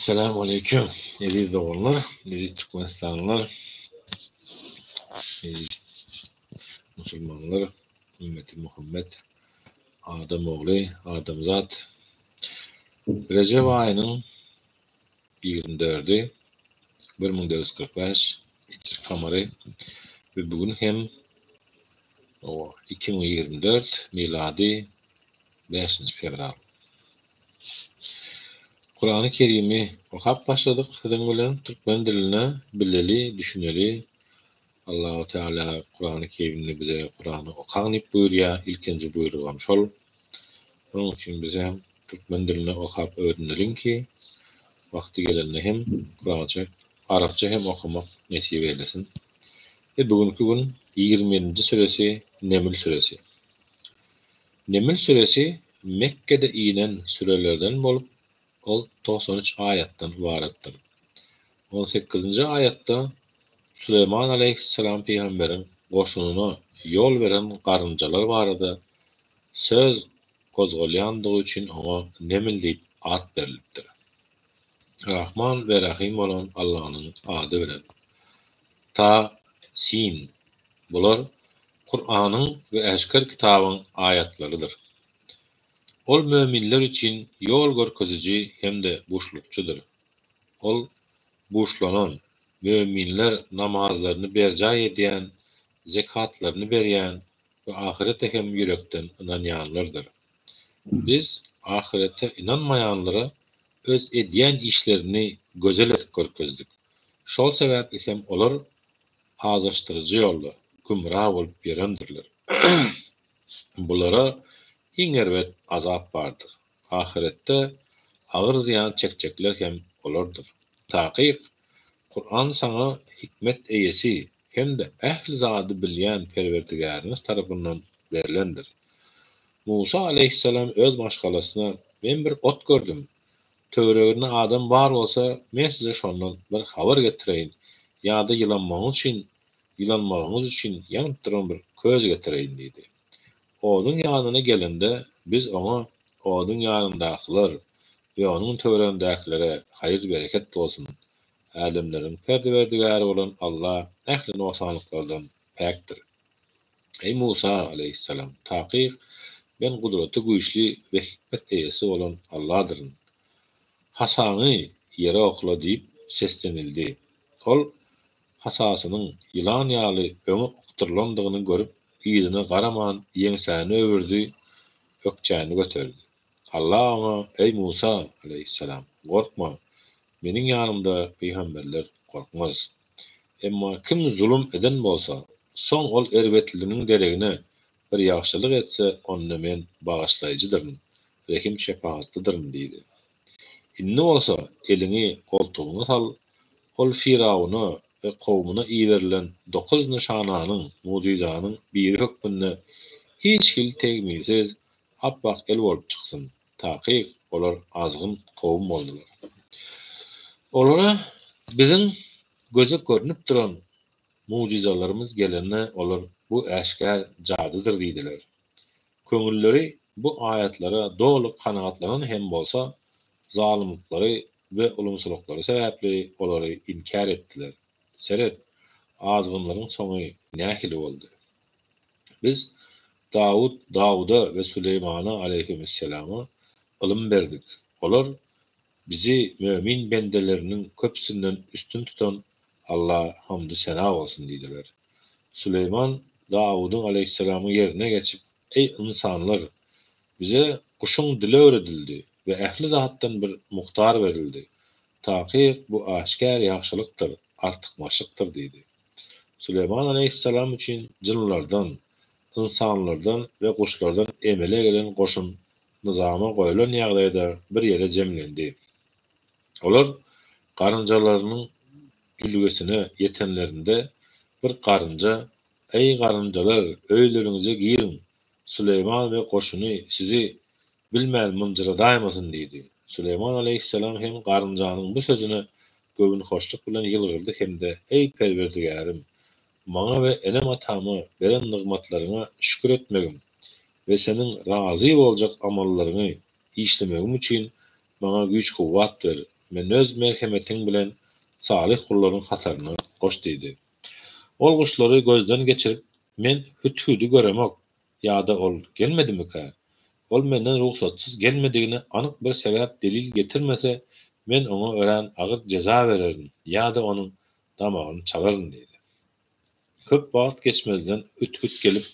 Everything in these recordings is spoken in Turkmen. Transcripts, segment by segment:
Esselamu Aleyküm. Aziz doğanlar, aziz Türkmenistanlılar, aziz Müslümanlar, ümmeti Muhammed, Adamoğlu, Adamzat. Recep ayının 24'ü 1445 Hicri kamarı ve bugün hem 2024 miladi 5. fevral. Kur'an-ı Kerim'i okap başladık. Sizin bilen Türkmen diline bileli, düşüneli. Allah-u Teala Kur'an-ı Kerim'ni bize Kur'an'ı okan ip buyuruyor. İlkinci buyurugam şol. Onun için bize Türkmen diline okap öğrenelim ki vakti gelende hem Kur'an'ca, Arapça hem okumak nasip eylesin. Bugünkü gün 20. suresi Neml suresi. Neml suresi Mekke'de inen sürelerden bolup ol 93 ayetten ibarettir. 18. ayette Süleyman aleyhisselam peygamberin goşununa yol veren garynjalar barada söz kozgolyandygy üçin ona Neml diýip ad berilipdir. Rahman ve Rahim olan Allah'ın adı bilen. Ta, sin. Bular Kur'an'ın ve eşkar kitabın ayetleridir. Ol müminler için yol görkezici hem de buşlukçudur. Ol buşlanan, müminler namazlarını berca ediyen, zekatlarını berýän ve ahirete hem yürekten inanýanlardır. Biz ahirete inanmayanlara öz edýän işlerini gözel etip görkezdik. Şol sebäpli hem olar azaştırıcı ýolda gümrah bolup berendirler. Bulara iňerbet azap bardyr. Ahirette agyr ziýan çekjekler hem olardyr. Taqiq, Kur'an sana hikmet eýesi hem de ähli zady bilýän Perwerdigarymyz tarapyndan berilendir. Musa aleyhisselam öz maşgalasyna "Men bir ot gördüm. Töwereginde adam bar bolsa, men size şondan bir habar getireýin. Ýa-da ýylanmagyňyz üçin ýanyp duran bir köz getireýin" diýdi. Onuň ýanyna gelende biz ona onuň ýanyndakylar we onuň töweregindäkilere haýyr bereket bolsun. Alemlerin Perwerdigary bolan Allah ähli nosanlyklardan päkdir. Ey Musa aleyhisselam, taqiq ben gudraty güýçli we hikmet eýesi bolan Allah'dyryn. Hasany ýere okla diýip seslenildi. Ol hasasynyň ýylan ýaly öňe okturlandygyny görüp ýyzyna garaman ýeňsäni öwürdi, ökçäni göterdi. Allah ona "Ey Musa aleyhisselam, gorkma. Meniň ýanymda peýgamberler gorkmaz. Emma kim zulüm eden bolsa, soň ol erbetliginiň deregine bir ýagşylyk etse, onda men bagyşlaýjydyryn, rehim şepaatlydyryň" diýdi. Inni bolsa elini koltugyna sal, ol Firawuna ve kowmuna iýerilen 9 nyşananyň, mujizanyň biri hökmünde hiç hil tegmisiz appak el bolup çyksyn. Taqiq olar azgyn kowm boldular. Olara biziň göze görünüp duran mucizalarymız gelene olar bu äşkär jadydyr diýdiler. Köňülleri bu ayetlere dolu kanaatlanan hem bolsa zalymlyklary ve ulumsuzlyklary sebäpli olary inkar etdiler. Seret azgynlaryň soňy nähili boldy. Biz Dawuda ve Süleymana aleyhisselama ilm berdik. Olar bizi mümin bendelerinin köpsünden üstün tutan Allah hamdü sena olsun diýdiler. Süleyman Dawud'un aleyhisselamı yerine geçip "Ey insanlar, bize kuşun dili öğretildi ve ehli zattan bir muhtar verildi. Taqiq bu aşkar ýagşylykdyr, artykmaşykdyr" diýdi. Süleyman aleyhisselam için jynlardan, insanlardan ve kuşlardan emele gelen goşun nizama goýulan ýagdaýda bir ýere jemlendi. Olar garynjalarynyň gülgesine yetenlerinde bir garynja "Ey garynjalar, öýleriňize girin. Süleyman ve goşuny sizi bilmän mınjyradaýmasyn" diýdi. Süleyman aleyhisselam hem garynjanyň bu sözüne göwün hoşluk bilen ýylgyrdy hem de "Ey Perwerdigarym, maňa we enem atama beren nygmatlaryňa şükür etmegim ve senin razy boljak amallaryny işlemegim üçin maňa güýç kuwwat ber. men öz merhemetiň bilen salih kullaryň hataryny goş diýdi. Ol guşlary gözden geçirip men hüt-hüdi göremek ýa-da ol gelmedimika? Ol menden ruhsatsyz gelmedigini anyk bir sebäp delil getirmese men oňa ören agyr ceza bererim ýa-da onuň damagyny çalaryn diýdi. Köp wagt geçmezden hüt-hüt gelip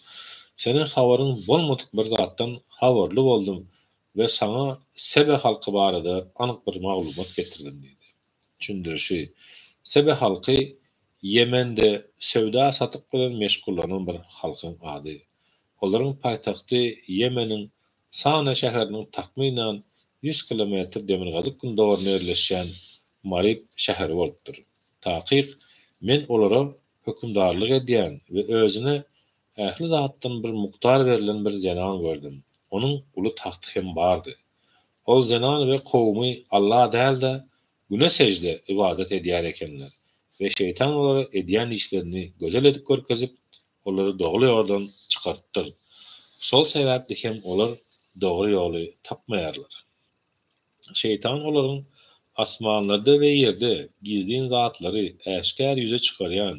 senin habaryň bolmadyk bir zatdan habarly boldum we saňa Sebe halky barada anyk bir maglumat getirdim diýdi. Düşündirişi Sebe halky Yemen'de sövda satyk bilen meşgullanan bir halkyň ady. Olaryň paýtagty Yemenin Sana şäheriniň takminan 100 kilometr demirgazyk gündogaryna ýerleşýän Marib şäheri bolupdyr. Taqiq men olara hökümdarlyk edýän we özüne ähli zatdan bir mukdar berilen bir zenan gördüm. Onuň uly tahty hem bardy. Ol zenan we kowmy Allah däl-de güne sejde ibadet edýär ekenler. Ve şeytan olara edýän işlerini gözel edip görkezip olary dogry ýoldan çykartdyr. Şol sebäpli hem olar dogry ýoly tapmaýarlar. Şeytan olaryň asmanlarda we ýerde gizlin zatlary äşkär ýüze çykarýan,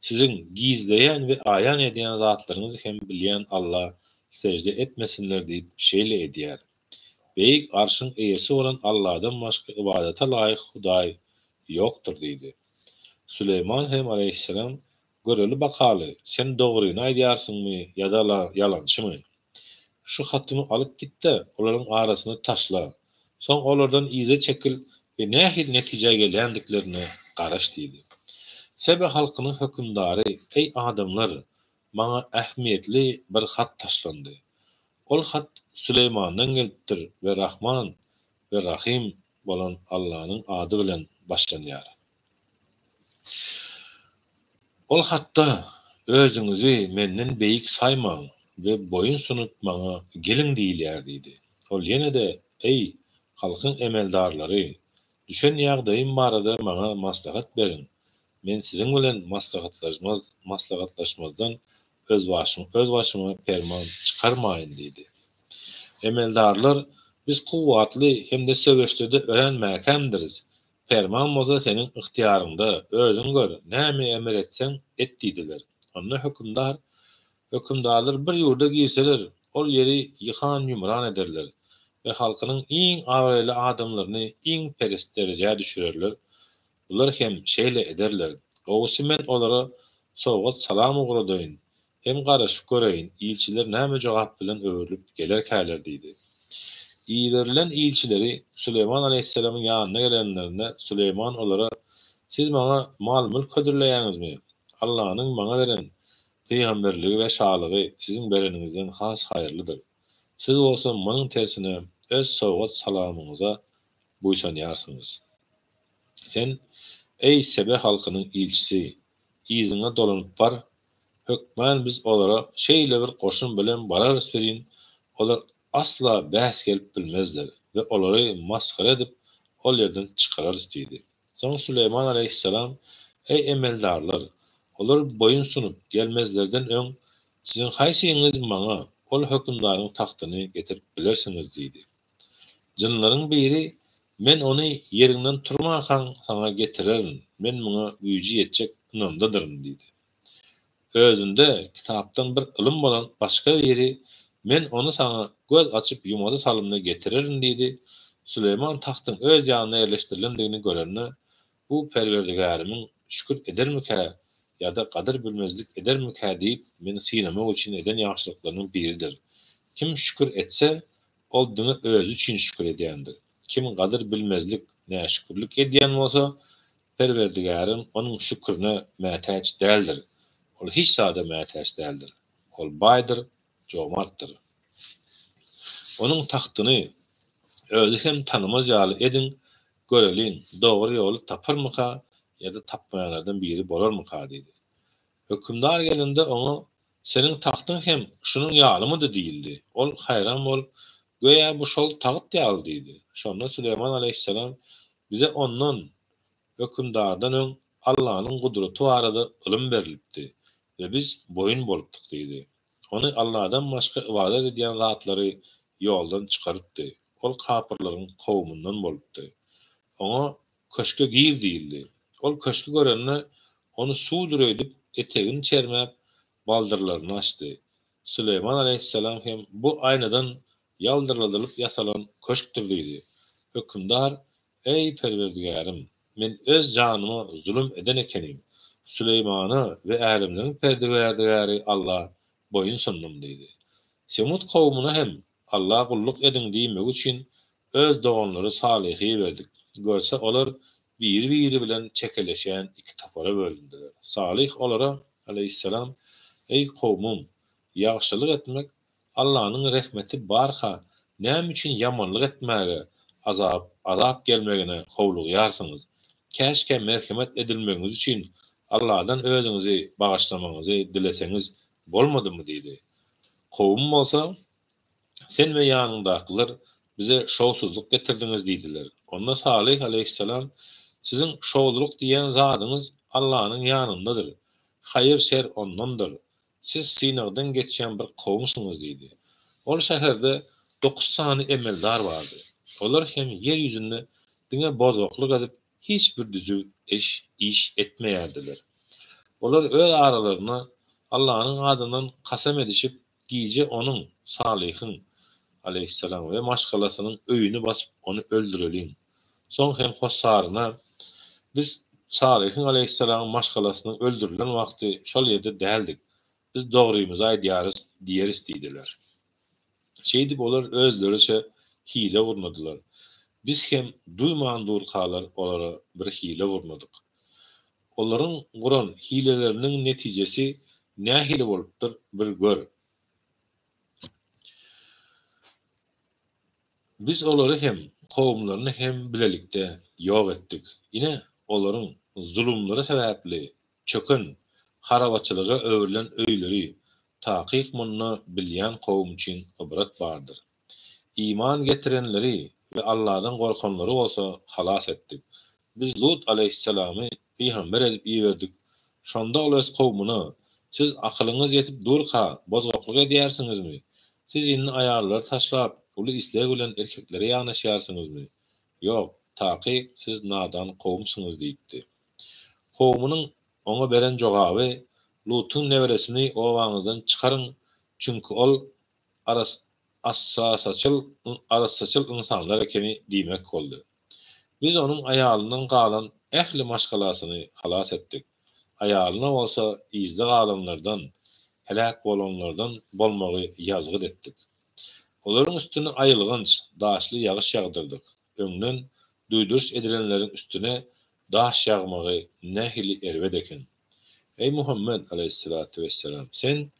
sizin gizleyen ve ayan edýän zatlaryňyzy hem bilýän Allah secde etmesinler diýip şeýle edýär. Beýik arşyň eýesi bolan Allahdan başga ibadeta laýyk Hudaý ýokdur diýdi. Süleyman hem aleyhisselam göreli bakaly, sen dogryny aýdýarsyňmy ýa-da ýalançymy? Şu hatymy alyp gitde, olaryň arasyna taşla. Soň olardan ize çekil we nähil netije gelendiklerini garaş diýdi. Sebe halkynyň hökümdary, ey adamlar, maňa ähmiýetli bir hat taşlandy. Ol hat Süleymandan gelipdir we Rahman we Rahim bolan Allahyň ady bilen başlanýar. Ol hatda özüňizi menden beýik saýmaň we boyun sunup maňa gelin diýilýär diýdi. Ol ýene-de ey halkyň emeldarlary, düşen ýagdaýym barada maňa maslahat berin. Men siziň bilen maslahatlaşmazdan öz başyma ferman çykarmaýyn diýdi. Emeldarlar biz kuwwatly hemde söweşlerde örenmäkendiriz. Ferman boza senin ihtiýarynda, özüň gör, näme emir etseň et diýdiler. Onda hökümdarlar bir ýurda giyseler, ol ýeri ýykan ýumran ederler we halkynyň iň awraly adamlaryny iň perest derejä düşürerler. Bular hem şeýle ederler. Gowsy men olara sowgat salam ugradaýyn, hem garaşyp göreýin, ilçiler näme jogap bilen öwürlüp gelerkäler diýdi. İýlerilen ilçileri Süleyman aleyhisselamyň ýanyna gelenlerine Süleyman olara siz maňa mal-mülk ködürleýäňizmi? Allahyň maňa beren peýgamberligi we şalygy siziň bereningizden has haýyrlydyr. Siz bolsa munyň tersine öz sowgat salamyňyza buýsanýarsyňyz. Sen ey Sebe halkynyň ilçisi, iziňe dolanyp bar, hökmän biz olara şeýle bir goşun bilen bararys berin, olar asla bäs gelip bilmezler ve olary maskara edip ol ýerden çykararys diýdi. Soň Süleyman aleyhisselam ey emeldarlar, olar boyun sunup gelmezlerden öň siziň haýsyňyz maňa ol hökümdaryň tahtyny getirip bilersiňiz diýdi. Jynlaryň biri men ony ýerinden turmakan saňa getirerin, men muňa güýji ýetjek ynamdadyryn diýdi. Özünde kitapdan bir ilim bolan başga biri men onu saňa göz açyp ýumady salymda getirerin diýdi. Süleyman tahtyň öz ýanyna ýerleşdirilendigini görende bu Perwerdigarymyň şükür edermika ýa-da gadyr bilmezlik edermika diýip meni synamak üçin eden ýagşylyklarynyň biridir. Kim şükür etse ol diňe özü üçin şükür edýändir. Kim gadyr bilmezlik näşükürlik edýän bolsa Perwerdigarym onuň şükrüne mätäç däldir. Ol hiç sada mätäç däldir. Ol baýdyr, jomartdyr. Onuň tahtyny özü hem tanymaz ýaly edin, görelin, dogry ýoly taparmyka ýa-da tapmaýanlardan biri bolarmyka diýdi. Hökümdar gelende oňa seniň tahtyň hem şunuň ýalymydy diýildi. Ol haýran bolup, göýe bu şol taht ýaly diýdi. Şonda Süleyman aleyhisselam bize ondan hökümdardan öň Allahyň gudraty barada ilim berilipdi we biz boyun bolupdyk diýdi. Ony Allahdan başga ibadet edýän zatlary ýoldan çykarypdy. Ol kapyrlaryň kowmundan bolupdy. ona köşke gir diýildi. Ol köşke görenne onu suwdur edip etegini çermäp baldyrlaryny açdy. Süleyman aleyhisselam hem bu aynadan yaldyrladylyp yasalan köşkdir diýdi. Hökümdar, ey Perwerdigarim, men öz janyma zulüm eden ekenim. Süleymany we älimden Perwerdigary Allah boyun sundum diýdi. Semut kowmuna hem Allah kulluk edin diýmek üçin öz doganlary Salyhy berdik. Görse olar biri bilen çekeleşen iki tapara bölündiler. Salih olara aleyhisselam, ey kowmum, ýagşylyk etmek Allah'ın rahmeti barha, näme üçin yamanlyk etmäge, azap gelmegine howlugyarsyňyz. Käşke merhamet edilmegiňiz üçin Allah'dan özüňizi bagyşlamagyňyzy dileseňiz bolmadymy diýdi. Kowmum bolsa, sen we ýanyndakylar bize şowsuzluk getirdiňiz diýdiler. Onda Salih aleyhisselam, sizin şowluluk diýen zadyňyz Allah'ın ýanyndadyr. Hayır şer ondandyr. Siz sinagdan geçen bir kowmsuňyz diýdi. Ol şäherde 9 sany emeldar bardy. Olar hem yer ýüzünde diňe bozoklyk edip hiç bir düzü iş etmeýärdiler. Olar öz aralaryna Allah'ın adından kasam edişip giýje onun Salih'in aleyhisselam ve maşgalasynyň öýüni basyp onu öldürelim. Soň hem hosaryna biz Salih'in aleyhisselam maşgalasynyň öldürilen wagty şol ýerde däldik. Biz dogrymy aýdýarys diýeris diýdiler. Şeýdip olar özleriçe hile gurmadylar. Biz hem duýman durkalar olara bir hile gurmadyk. Olaryň guran hileleriniň netijesi nähili bolupdyr bir gör. Biz olary hem kowumlaryny hem bilelikde ýok etdik. Ine olaryň zulümleri sebäpli çökün harabaçylyga öwrilen öýleri taqiq munna bilýän kowum üçin ibret bardyr. İman getirenleri ve Allah'dan korkanları olsa halas ettik. Biz Lut aleyhisselamy peygamber edip ýerdik. Şonda ol öz kowmuna, siz akylyňyz ýetip durka bozgoklyk edýärsiňizmi? Siz indi aýarlary taşlap, uly isleg bilen erkeklere ýanaşýarsyňyzmy? Ýok, taqiq siz nadan kowmsuňyz diýipdi. Kowmunyň ona beren jogaby, Lut'un neveresini owaňyzdan çykaryň, çünki ol arassaçyl insanlar ekeni diýmek boldy. Biz onun aýalyndan galan ähli maşgalasyny halas etdik. Aýalyna bolsa izde galanlardan, helak bolanlardan bolmagy ýazgyt etdik. Olaryň üstüne aýylgynç, daşly ýagyş ýagdyrdyk. Öňden duýduruş edilenleriň üstüne daş ýagmagy nähili erwed eken. Ey Muhammed aleyhissalatu vesselam, sen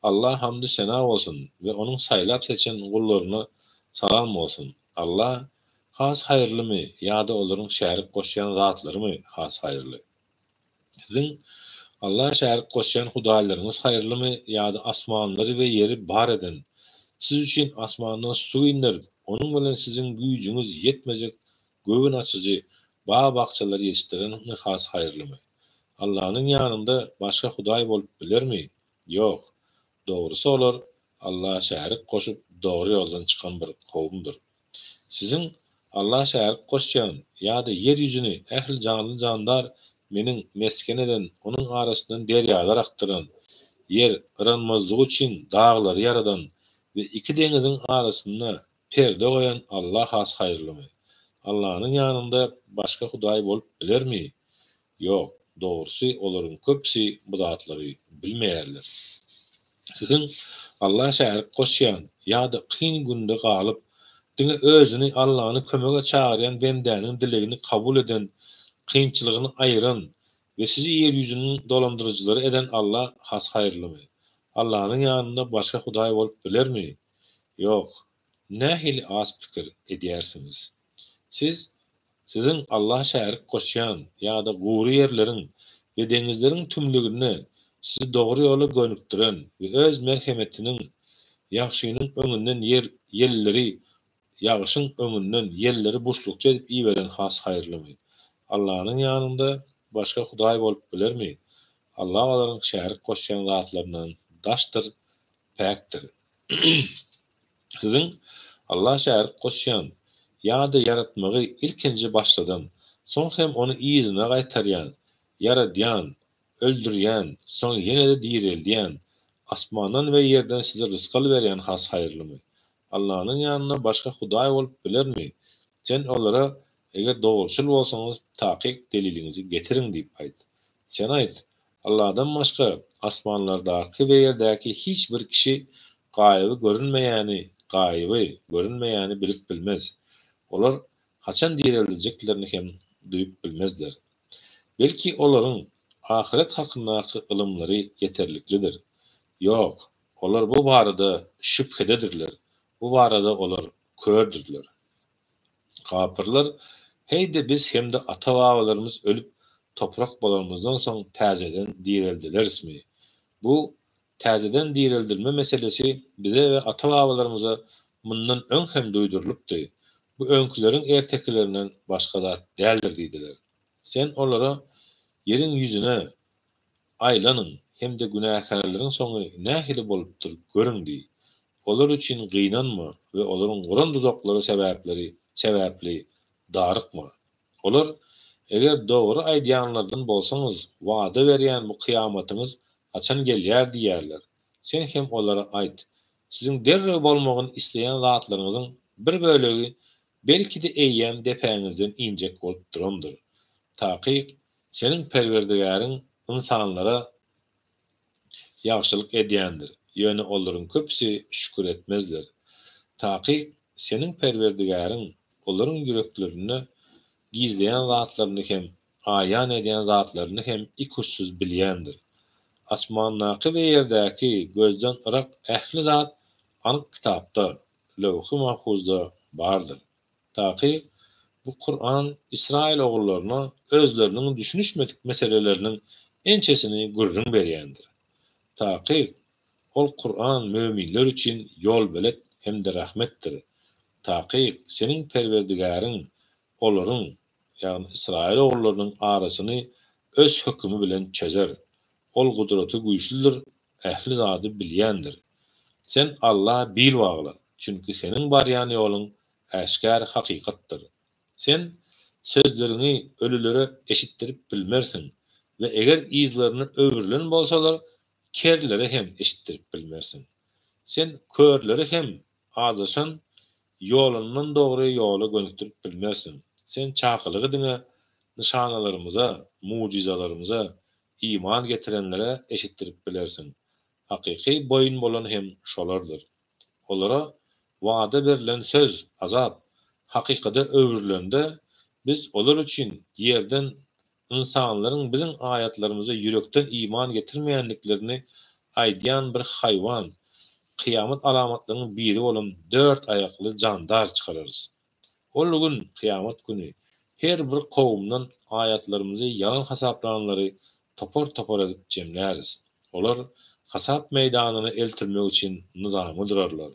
Allah hamdü sena olsun ve onun saylap seçen gullaryna salam olsun. Allah has hayırlymy ýa-da olaryň şärik goşýan zatlarymy has hayırly? Sizin Allah şärik goşýan hudaýlaryňyz hayırlymy ýa-da asmanlary we ýeri bar eden, siz üçin asmandan su indirip, onun bilen sizin güýjüňiz ýetmejek göwün açyjy bağ-bakçalar ýetişdiren has hayırlymy? Allah'ın ýanynda başga hudaý bolup bilermi? Ýok. Dogrusy olar Allah şärik goşup dogry ýoldan çykan bir kowumdur. Sizin Allah şärik goşýan ýa-da yer ýüzüni ähli canly jandar meniň mesken eden, onuň arasyndan derýalar aktyran, yer ıranmazlygy üçin daglary yaradan we iki deňiziň arasyna perde goýan Allah has hayırlymy? Allah'ın ýanynda başga hudaý bolup bilermi? Ýok. Dogrusy olaryň köpsi bu zatlary bilmeýärler. Sizin Allah şärik goşýan ýa-da kyn günde galyp diňe özüni Allah'ny kömege çağıryan bendäniň dilegini kabul eden, kynçylygyny aýyran we sizi ýer ýüzüniň dolandyrjylary eden Allah has hayırlymy? Allah'ın ýanynda başga hudaý bolup bilermi? Ýok. Nähili az pikir edýärsiňiz? Sizin Allah şärik goşýan ýa-da gury ýerleriň we deňizleriň tümlügini sizi dogry ýola gönükdiren we öz merhemetiniň ýagşynyň öňünden ýelleri ýagşyň öňünden ýelleri boşlukça edip ýiberen has hayırlymy? Allah'ın ýanynda başga hudaý bolup bilermi? Allah olaryň şärik goşýan zatlaryndan daşdyr, päkdir. Sizin Allah şärik goşýan ýa-da yaratmagy ilkinji başladan, soň hem onu izine gaýtarýan, yaradýan, öldürýän, soň ýene-de dirildiýän, asmandan we ýerden size rızkyl berýän has haýyrlymy? Allahyň ýanyna başga Hudaý bolup bilermi? Sen olara eger dogruçul bolsaňyz takyk deliliňizi getiriň diýip aýt. Sen aýt, Allahdan başga asmanlardaky we ýerdäki hiç bir kişi gaýby görünmeýäni bilip bilmez. Olar haçan dirildiljeklerini hem duýup bilmezler. Belki olaryň ahiret hakyndaky ilmlary yeterliklidir. Ýok, olar bu barada şüphededirler. Bu barada olar kördürler. Gapyrlar, heýde biz hemde ata-babalarymyz ölüp toprak bolarmyzdan soň täzeden dirildilerismi? Bu täzeden dirildilme meselesi bize we ata-babalarymyza mundan öň hem duýdurulupdy. Bu öňküleriň ertekilerinden başga zat däldir diýdiler. Sen olara ýeriň ýüzüne aýlanyň hemde günäkärleriň soňy nähili bolupdyr görüň diýdi. Olar üçin gynanma we olaryň guran duzaklary sebäpli darykma. Olar eger dogry aýdýanlardan bolsaňyz, wada berýän bu kıyamatyňyz haçan gelýär diýerler. Sen hem olara aýt. Siziň derre bolmagyny isleýän zatlaryňyzyň bir bölegi belki de eýýän depäňizden injek bolup durandyr. Takyk seniň Perwerdigäriň insanlara ýagşylyk edýändir. Ýöne olaryň köpsi şükür etmezler. Takyk seniň Perwerdigäriň olaryň ýüreklerini gizleýän zatlaryny hem aýan edýän zatlaryny hem ikussuz bilýändir. Asmannaky we ýerdäki gözden ırak ähli zat anyk kitapda, Lawhy Mahfuzda bardyr. Takyk bu Kur'an İsrail oğullarına özlerinin düşünüşmedik meselelerinin ençesini gurrun berýändir. Takyk ol Kur'an möminler üçin ýol belet hem de rahmettir. Takyk seniň Perwerdigäriň olaryň ýagny Israil oğullarının arasyny öz hökmü bilen çözer. Ol gudraty güýçlidir, ähli zady bilýändir. Sen Allah bilwagla, çünki seniň barýan ýolyň äşkär hakykatdyr. Sen sözlerini ölülere eşitdirip bilmersin ve eger izlerini öwürlen bolsalar, kerlere hem eşitdirip bilmersin. Sen körleri hem azaşan ýolundan dogry ýola gönükdirip bilmersin. Sen çakylygy diňe nişanalarymyza, mucizalarymyza iman getirenlere eşitdirip bilersin. Hakyky boyun bolan hem şolardyr. Olara wada berilen söz, azap, hakykada öwürlende biz olar üçin ýerden insanlaryň bizim ayatlarymyza ýürekden iman getirmeýänliklerini aýdýan bir haýwan, kıyamet alamatlarının biri bolan 4 ayaklı jandar çıkarırız. Ol gün kıyamet günü her bir kowumdan ayatlarymyzy yalan hasaplananlary topar edip jemläriz. Olar hasap meýdanyny eltirmek üçin nizamy durarlar.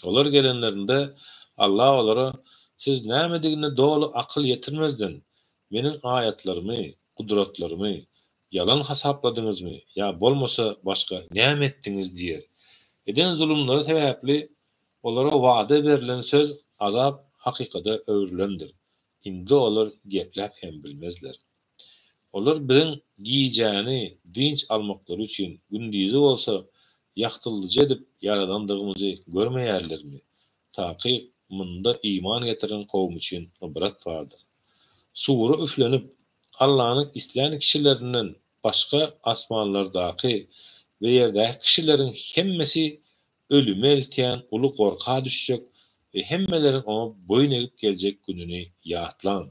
Olar gelenlerinde Allah olara siz nämedigine dolu akyl yetirmezden meniň ayatlarymy, kudratlarymy yalan hasapladyňyzmy ya bolmasa başga näme etdiňiz diýer. Eden zulümleri sebäpli olara wada berilen söz, azap hakykada öwrülendir. Indi olar gepläp hem bilmezler. Olar biziň giýjäni dinç almaklary üçin gündüzi bolsa ýaktyldyjy edip yaradandygymyzy görmeýärlermi? Takyk munda iman getiren kowum üçin ibrat bardyr. Sura üflenip Allahyň isleýän kişilerinden başga asmanlardaky we ýerdäki kişileriň hemmesi ölüme eltýän uly gorka düşjek we hemmeleriň ona boyun egip geljek gününi ýatlan.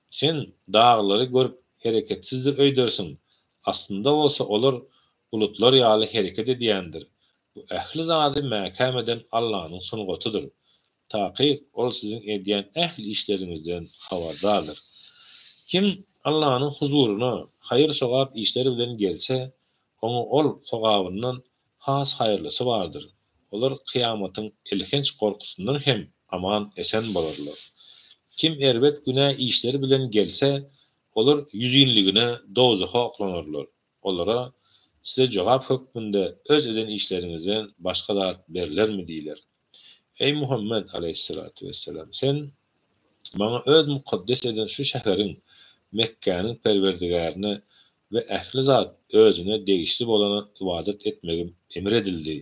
Sen daglary görüp hereketsizdir öýdersiň. Aslında bolsa olar bulutlar ýaly hereket edýändir. Bu ähli zady mäkämeden Allahyň sungatydyr. Takyk ol siziň edýän ähli işleriňizden habardardyr. Kim Allahyň huzuruna haýyr sogap işleri bilen gelse, onu ol sogabyndan has haýyrlysy bardyr. Olar kıyamatyň ilhinç korkusundan hem aman esen bolarlar. Kim erbet günä işleri bilen gelse, olar yüzünligine dozaha oklanarlar. Olara size jogap hökmünde öz eden işleriňizden başga zat berilermi diýler. Ey Muhammed aleyhissalatu vesselam, sen Maňa öz mukaddes eden şu şäheriň Mekkäniň perwerdigarine we ähli zat özüne degişli bolana ibadet etmegim emir edildi.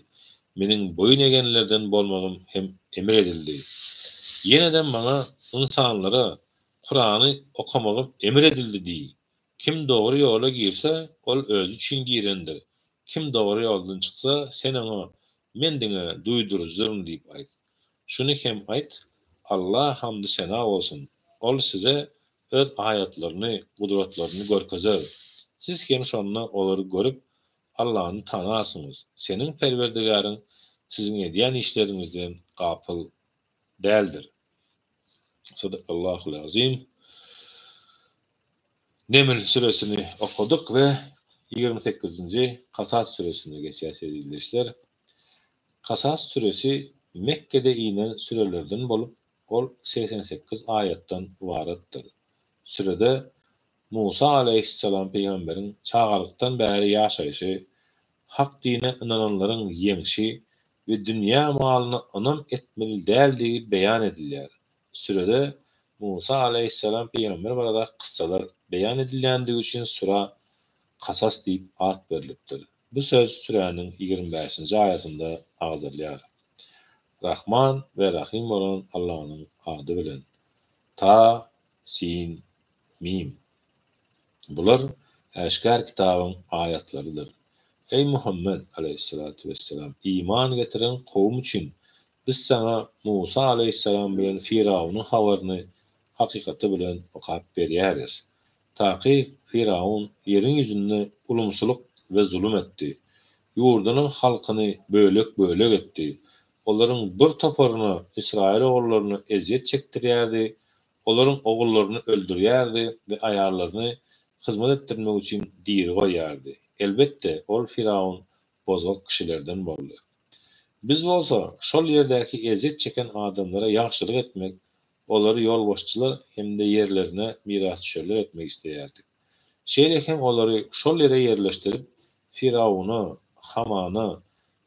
Meniň boyun egenlerden bolmagym hem emir edildi. Ýene-de maňa insanlara Kur'any okamagym emir edildi diýi. Kim dogry ýola girse, ol özü üçin girendir. Kim dogry ýoldan çyksa, sen oňa men diňe duýdurjarym diýip aýt. Şunu hem aýt, Allah hamdy sena bolsun. Ol size öz ayatlaryny, gudratlaryny görkezer. Siz hem şonda olary görüp Allah'ny tanarsınız. Senin perwerdigaryň siziň edýän işleriňizden gapyl däldir. Sadakallahul azim. Neml suresini okuduk ve 28. Kasas suresine geçer sevgili. Kasas suresi Mekke'de inen sürelerden bolup ol 88 ayetden ibaretdir. Sürede Musa aleyhisselam peygamberin çağalıktan bäri ýaşaýşy, hak dine inananlaryň ýeňşi ve dünya malyny anam etmeli däldiği beýan edilýär. Sürede Musa aleyhisselam peygamber barada kıssalar beýan edilýändiги üçin sura Kasas diýip ad berilipdir. Bu söz sürenin 25. ayetinde agdyrylýar. Rahman ve Rahim bolan Allah'ın adı bilen. Ta, sin, mim. Bular Eşkar kitabın ayetleridir. Ey Muhammed aleyhissalatu vesselam, iman getiren kowum üçin biz sana Musa aleyhisselam bilen Firavun'un habaryny hakykati bilen okap berýäris. Taky Firavun ýeriň ýüzünde ulumsuluk ve zulüm etdi. Ýurdanyň halkyny bölek etdi. Olaryň bir toparyny İsrail oğullaryny eziyet çekdirýärdi. Olaryň oğullaryny öldürýärdi we aýallaryny hyzmat etdirmek üçin diri goýýardy. Elbetde ol Firavun bozgak kişilerden boldy. Biz bolsa şol ýerdäki eziyet çeken adamlara ýagşylyk etmek, olary ýol boşçylar hemde yerlerine miras düşerler etmek isleýärdik. Şeýlekem olary şol ýere ýerleşdirip Firawuny, Hamany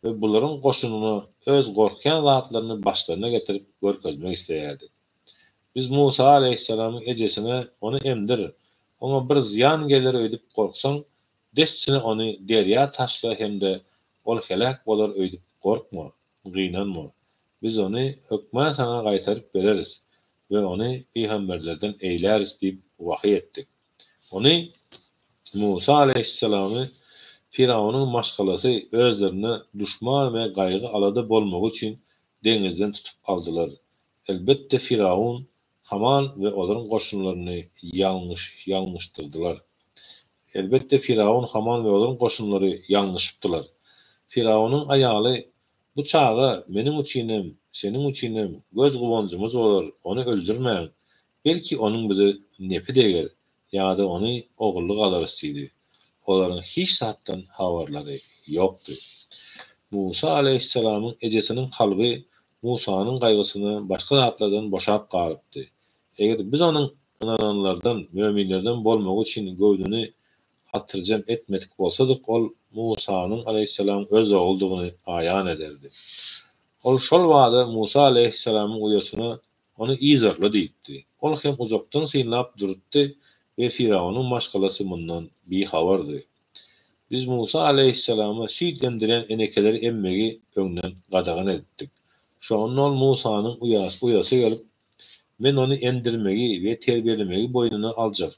we bularyň goşunyny öz gorkýan zatlaryny başlaryna getirip görkezmek isleýärdik. Biz Musa aleyhisselamyň ejesine onu emdir, ona bir ziyan gelir öýdüp gorksaň, desçine onu derýa taşla hemde ol helak bolar öýdüp gorkma, gynanma. Biz onu hökmän sana gaýtaryp bereriz ve onu peygamberlerden eýläris diýip wahy etdik. Onu Musa aleyhisselamy Firawunyň maşgalasy özlerine düşman we gaýgy alada bolmak üçin deňizden tutup aldylar. Elbette Firawun, Haman we olaryň goşunlaryny ýalňyşdyrdylar. Elbette Firawun, Haman we olaryň goşunlary ýalňyşypdylar. Firawunyň aýaly, bu çağa meniň üçinem, seniň üçinem göz gubanjymyz bolar, onu öldürmäň. Belki onuň bize nepi deger, ýa-da onu ogullyk alyrys diýdi. Olaryň hiç zatdan habarlary ýokdy. Musa aleyhisselamyň ejesiniň kalby Musanyň gaýgysyny başga zatlardan boşap galypdy. Eger biz onuň inananlardan, möminlerden bolmak üçin gowdüni hatyrjam etmedik bolsadyk, ol Musanyň aleyhisselam öz oguldygyny aýan ederdi. Ol şol wagda Musa aleyhisselamyň uýasyna onu izarly diýipdi. Ol hem uzakdan synlap durupdy ve Firawunyň maşgalasy mundan bihabardy. Biz Musa aleyhisselama süýt emdiren enekeleri emmegi öňden gadagan etdik. Şonda ol Musanyň uýasy gelip, men onu emdirmegi we terbiýelemegi boýnuna aljak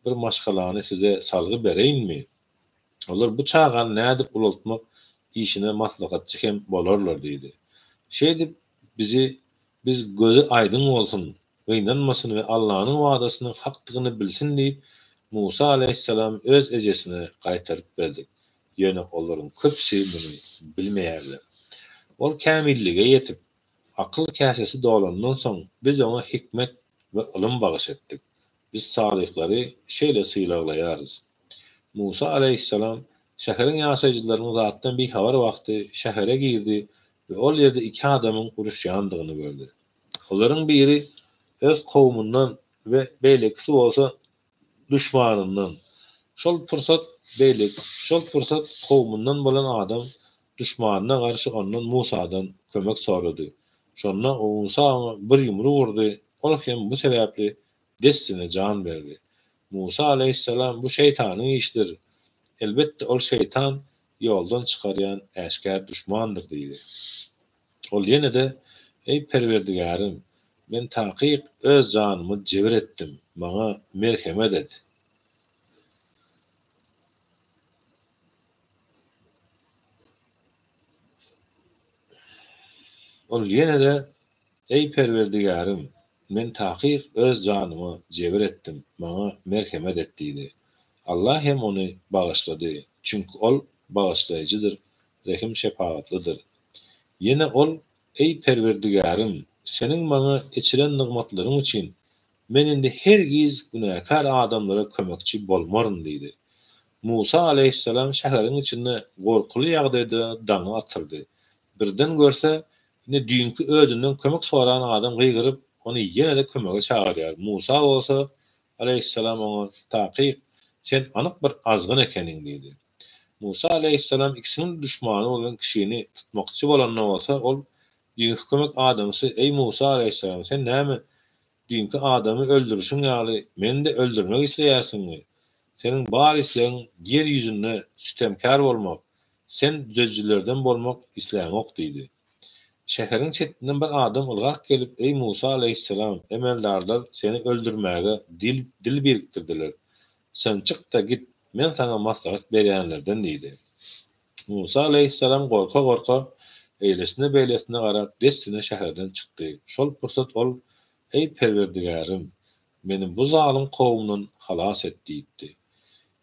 bir maşgalany size salgy bereýinmi? Olar bu çağa nädip ulaltmak işine maslahatçy hem bolarlar diýdi. Şeýdip biz gözü aydın bolsun, gynanmasyn we Allah'ın wadasynyň hakdygyny bilsin diýip Musa aleyhisselam öz ejesine gaýtaryp berdik. Ýöne olaryň köpsi muny bilmeýärler. Ol kämillige ýetip, akyl käsesi dolandan soň biz ona hikmet we ilim bagyş etdik. Biz salyklary şeýle syýlaglaýarys. Musa aleyhisselam şäheriň ýaşaýjylarynyň zatdan bir habar wagty şähere girdi ve ol ýerde iki adamyň uruşýandygyny gördü. Olaryň biri öz kowmundan we beýlekisi bolsa düşmanyndan. Şol pursat kowmundan bolan adam düşmanyna garşy ondan Musadan kömek sorady. Şonda o Musa bir ýumru vurdy, Ol hem bu sebäpli dessine can berdi. Musa aleyhisselam bu şeytanyň işdir. Elbette ol şeytan yoldan çıkaryan eşkär düşmandır diýdi. Ol ýene de ey Perwerdigarim, men takyk öz janymy jebir etdim. Maňa merhemet et. Ol ýene de ey Perwerdigarim, men takyk öz janymy jebir etdim. Maňa merhemet et diýdi. Allah hem onu bağışladı. Çünkü ol bağışlayıcıdır, rahim şefaatlidir. Yine ol, ey Perwerdigarim, senin maňa içiren nygmatlaryň üçin men indi hergiz günäkär adamlara kömekçi bolmaryn diýdi. Musa aleyhisselam şäherin içinde gorkulu ýagdaýda daňy atyrdy. Birden görse, ine düýünki ödünden kömek soran adam gygyryp, onu ýene-de kömege çagyrýar. Musa bolsa aleyhisselam oňa takyk sen anyk bir azgyn ekeniň diýdi. Musa aleyhisselam ikisinin düşmany bolan kişini tutmakçy bolanna bolsa, ol düýünki kömek adamsy, ey Musa aleyhisselam, sen näme düýünki adamy öldürüşiň ýaly meni de öldürmek isleýärsiňmi? Senin bar isleýän yer ýüzünde sütemkär bolmak, sen düzçilerden bolmak isleýänok diýdi. Şäheriň çetinden bir adam ılgak gelip, ey Musa aleyhisselam, emeldarlar seni öldürmäge dil biriktirdiler. Sen çık da git, men sana maslahat berýänlerden diýdi. Musa aleyhisselam gorka eýlesine beýlesine garap dessine şäherden çykdy. Şol pursat ol, ey Perwerdigarim, meni bu zalim kowmdan halas et diýdi.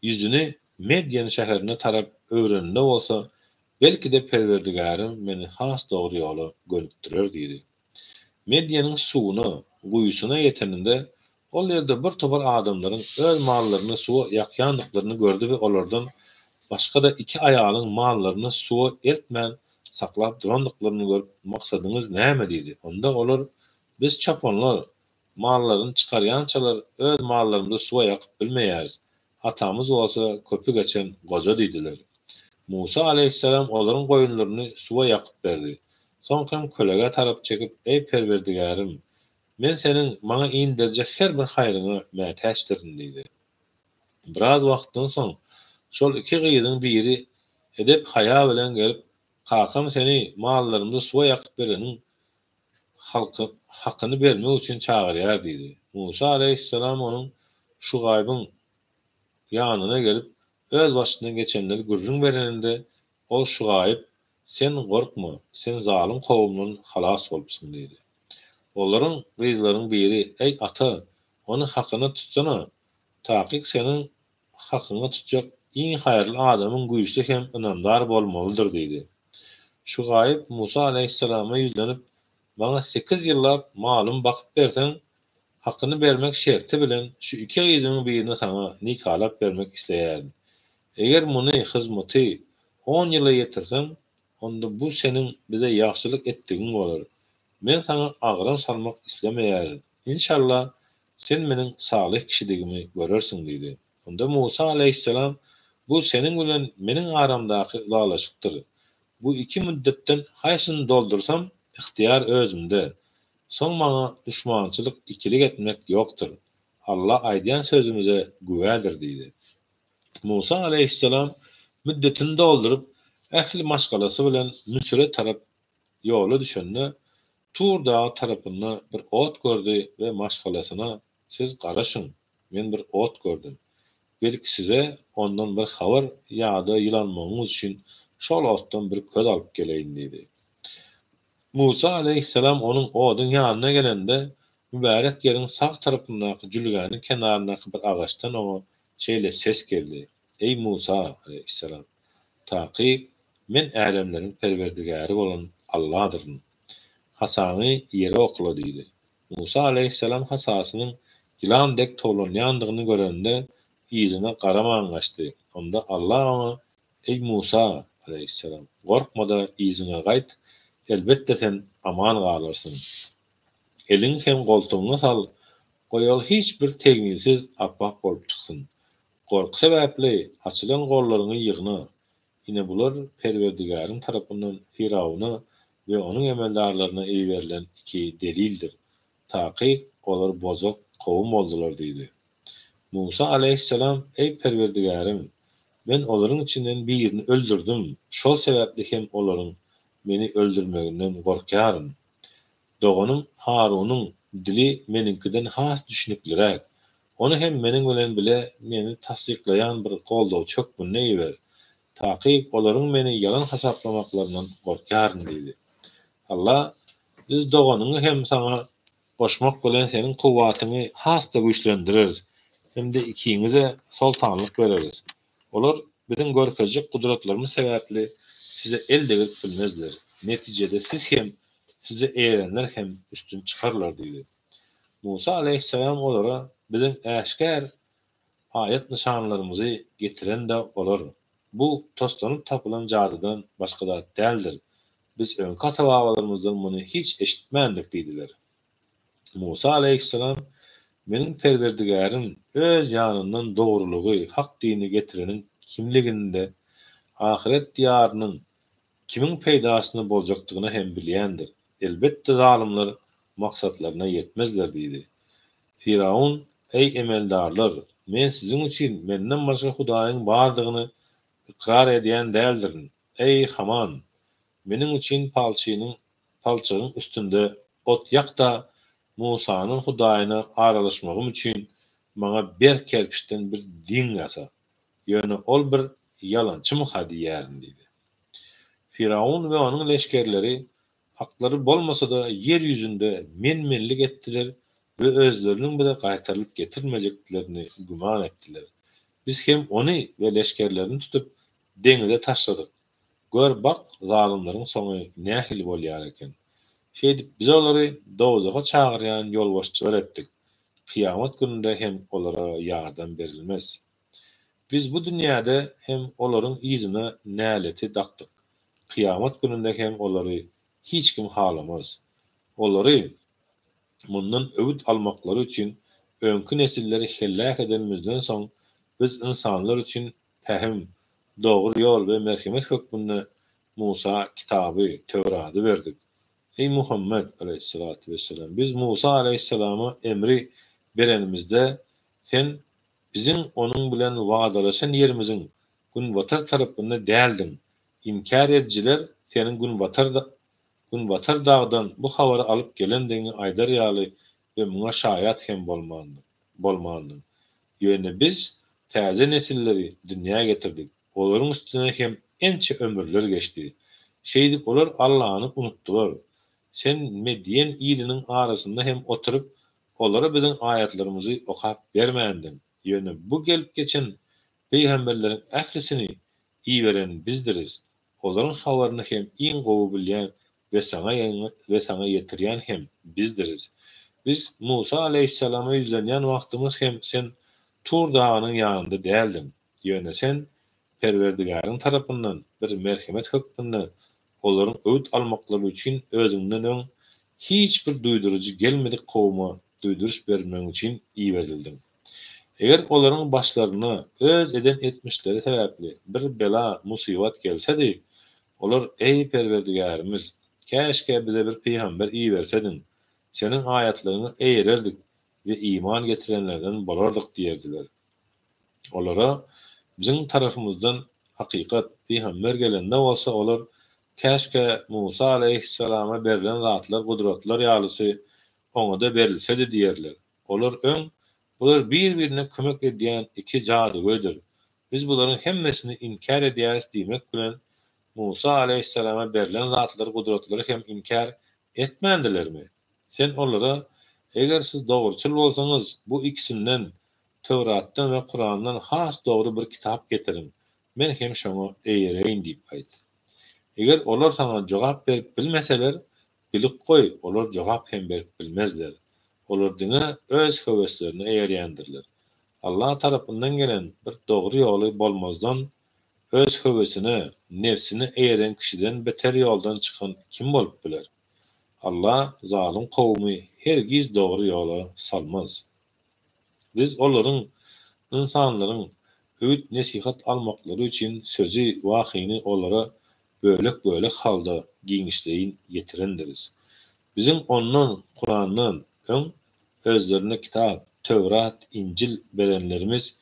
Yüzüni Medyen şäherine tarap öwreninde bolsa, belki de Perwerdigarim meni has dogry ýola gönükdirer diýdi. Medyenyň suwuna, guýusyna ýeteninde ol ýerde bir topar adamlaryň öz mallaryny suwa ýakýandyklaryny gördü we olardan başga da iki aýalyň mallaryny suwa eltmän saklap durandyklaryny görüp, maksadyňyz näme diýdi. Onda olar, biz çapanlar mallaryny çykarýançalar öz mallarymyzy suwa ýakyp bilmeýäris. Hatamyz bolsa köpü geçen goja diýdiler. Musa aleyhisselam olaryň goýunlaryny suwa ýakyp berdi. Soňkam kölege tarap çekip, ey Perwerdigarim, men senin maňa iňdirjek her bir haýryňy mätäçdirin diýdi. Biraz wagtdan soň şol iki gyýdyň biri edep haya bilen gelip, kakam seni mallarymyzy suwa ýakyp bereniň hakyny bermek üçin çagyrýar diýdi. Musa aleyhisselam onuň şu gaýbyň ýanyna gelip, öz başyndan geçenleri gürrüň bereninde ol şu gaýyp, sen gorkma, sen zalim kowmdan halas bolupsyň diýdi. Olaryň gyzlaryň biri, ey ata, onu hakyny tutsana, takyk senin hakyny tutjak iň haýyrly adamyň güýçli hem ynamdar bolmalydyr diýdi. Şu gaýyp Musa aleyhisselama ýüzlenip, maňa 8 ýyllap malum bakyp bersen, hakyny bermek şerti bilen şu iki gyzyň birini sana nikalap bermek isleýärdim. Eger muny hyzmaty 10 ýyla ýetirsen, onda bu senin bize ýagşylyk etdigiň bolar. Men sana agyran salmak islemeýärim. İnşallah sen meniň salih kişidigimi görersiň diýdi. Onda Musa aleyhisselam, bu senin bilen meniň aramdaky ulalaşykdyr. Bu iki müddetden haýsyny doldursam, ihtiýar özümde. Soň maňa düşmançylyk ikilik etmek ýokdur. Allah aýdýan sözümize güwädir diýdi. Musa aleyhisselam müddetini doldurup, ähli maşgalasy bilen Müsire tarap ýola düşende, Tur dağı tarapynda bir ot gördü we maşgalasyna, siz garaşyň, men bir ot gördüm. Belki size ondan bir habar ýa-da ýylanmagyňyz üçin şol otdan bir köz alyp geleýin diýdi. Musa aleyhisselam onuň odyň ýanyna gelende, mübarek ýeriň sag tarapyndaky jülgäniň kenaryndaky bir agaçdan oňa şeýle ses geldi. Ey Musa aleyhisselam, takyk men älemleriň perwerdigäri bolan Allah'dyryn. Hasany ýere okla diýdi. Musa aleyhisselam hasasynyň ýylandek tolanýandygyny görende ýyzyna garamaň gaçdy. Onda Allah oňa, ey Musa aleyhisselam, gorkma-da ýyzyna gaýt, elbette sen aman galarsyň. Eliň hem goltugyna sal, goýal hiç bir tegminsiz appak bolup çyksyn. Gorky sebäpli açylan gollaryny ýygyna. Ine bular Perwerdigäriň tarapyndan Firawna we onuň emeldarlaryna eýberilen iki delildir. Taqiq olar bozok kowum boldular diýdi. Musa aleyhisselam ey Perwerdigarim, ben olaryň içinden birini öldürdüm. Şol sebäpli hem olaryň meni öldürmeginden gorkýarym. Doganım Harunyň dili meninkiden has düşnükliräk. Onu hem meniň bilen bile meni tasdiklayan bir goldaw çökmünne ýeber. Taqiq olaryň meni yalan hasaplamaklaryndan gorkýarym diýdi. Allah, biz doganyňy hem sana goşmak bilen senin kuwwatyny hasda güýçlendiririz. Hem de ikiňize sultanlyk bereriz. Olar biziň görkezjek gudratlarymyz sebäpli size elde bilmezler. Netijede siz hem size eýerenler hem üstün çıkarlar diýdi. Musa aleyhisselam olara biziň äşkär ayet nişanlarymyzy getiren de olar. Bu toslanyp tapylan jadydan başga da däldir. Biz öňki ata-babalarymyzdan muny hiç eşitmendik diýdiler. Musa aleyhisselam meniň Perwerdigarim öz ýanyndan dogrulygy, hak dini getireniň kimliginde ahiret diýarynyň kimiň peýdasyny boljakdygyny hem bilýändir. Elbetde zalimler maksatlaryna yetmezler diýdi. Firaun, ey emeldarlar, men siziň üçin menden başga Hudaýyň bardygyny ikrar edýän däldirin. Ey Haman, meniň üçin palçygyň üstünde ot ýakda Musanyň Hudaýyna aralaşmagym üçin maňa bir kerpiçden bir din ýasa. Ýöne ol bir yalançy muhadi ýärin diýdi. Firaun we onuň leşkerleri haklary bolmasa da yer ýüzünde menmenlik etdiler we özleriniň bile gaýtarylyp getirmejeklerini güman etdiler. Biz hem ony we leşkerlerini tutup deňize taşladyk. Gör bak, zalimleriň soňy nähil bolýar eken. Şeýdip biz olary dowzaga çagyrýan ýolbaşçylar etdik. Kıyamet gününde hem olara yardım berilmez. Biz bu dünýäde hem olaryň ýyzyna näleti dakdyk. Kıyamet gününde hem olary hiç kim halamaz. Olary mundan öwüt almaklary üçin öňkü nesilleri hellak edenimizden soň biz insanlar üçin tähim, dogry ýol we merhemet hökmünde Musa kitaby, Tewraty berdik. Ey Muhammed aleyhissalatu vesselam, biz Musa aleyhisselama emri berenimizde sen bizim onun bilen wadalaşan yerimizin Günbatar tarapynda däldin. İnkar ediciler senin Günbatar dağdan bu habary alıp gelendiňi aýdar ýaly we muňa şaýat hem bolmandy. Ýöne biz täze nesilleri dünýäge getirdik. Olaryň üstüne hem ençe ömürler geçti. Şeýdip olar Allahyny unutdular. Sen Medyen iliniň arasynda hem oturup olara biziň ayatlarymyzy okap bermändin. Ýöne bu gelip geçen peýgamberleriň ählisini iý beren bizdiriz. Olaryň habaryny hem iň gowy bilýän we sana ýetirýän hem bizdiriz. Biz Musa aleyhisselama ýüzlenýän wagtymyz hem sen Tur dagynyň ýanynda däldin. Ýöne sen Perwerdigariň tarapyndan bir merhemet hökmünde olaryň öwüt almaklary üçin özüňden öň hiç bir duýdurujy gelmedik kowma duýduruş bermek üçin iýerildin. Eger olaryň başlaryna öz eden etmişleri sebäpli bir bela, musibat gelsedi, olar ey Perwerdigarymyz, käşke bize bir peýgamber iý bersedin. Senin ayatlaryny eýererdik we iman getirenlerden bolardyk diýerdiler. Olara bizim tarafımızdan hakikat peýgamber gelende bolsa olar käşke Musa aleyhisselama berilen zatlar, gudratlar ýalysy oňa da berilsedi diýerler. Olar bular bir-birine kömek edýän iki jadygoýdyr. Biz bularyň hemmesini inkar edýäris diýmek bilen Musa aleyhisselama berilen zatlar, gudratlary hem inkar etmendilermi? Sen olara eger siz dogruçul bolsaňyz bu ikisinden Tewratdan we Kur'andan has dogry bir kitap getirin. Men hem şoňa eýereýin diýip aýt. Eger olar sana jogap berip bilmeseler, bilip goý, olar jogap hem berip bilmezler. Olar diňe öz höweslerini eýerýändirler. Allah tarapyndan gelen bir dogry ýoly bolmazdan öz höwesine, nefsini eýeren kişiden beter ýoldan çykan kim bolup biler? Allah zalim kowmy hergiz dogry ýola salmaz. Biz olaryň insanlaryň öwüt nesihat almaklary üçin sözü wahyny olara bölek halda giňişleýin ýetirendiriz. Bizim ondan, Kur'andan öň özlerine kitap, Tövrat, İncil berenlerimiz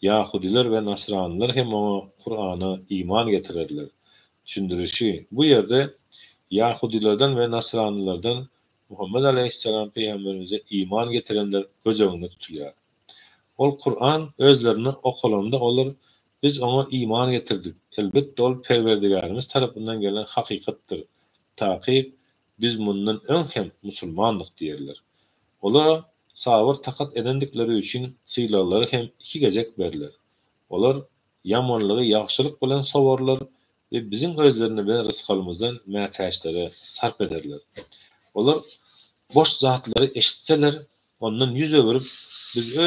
Yahudiler we Nasranylar hem oňa Kur'ana iman getirerler. Düşündirişi bu ýerde Yahudilerden we Nasranylardan Muhammed Aleyhisselam Peygamberimize iman getirenler göz öňünde tutulýar. Ol Kur'an özlerini okulanda olur, biz ona iman getirdik. Elbette ol Perwerdigarymyz tarapyndan gelen hakykatdyr. Taky biz bundan öň hem musulmanlyk diýerler. Olar sabır takat edendikleri üçin syýlalary hem iki gezek berler. Olar yamanlygy ýagşylyk bilen sowarlar we bizim özlerine bilen rızkalymyzdan mätäçlere sarp ederler. Olar boş zatlary eşitseler, ondan yüz öwürüp biz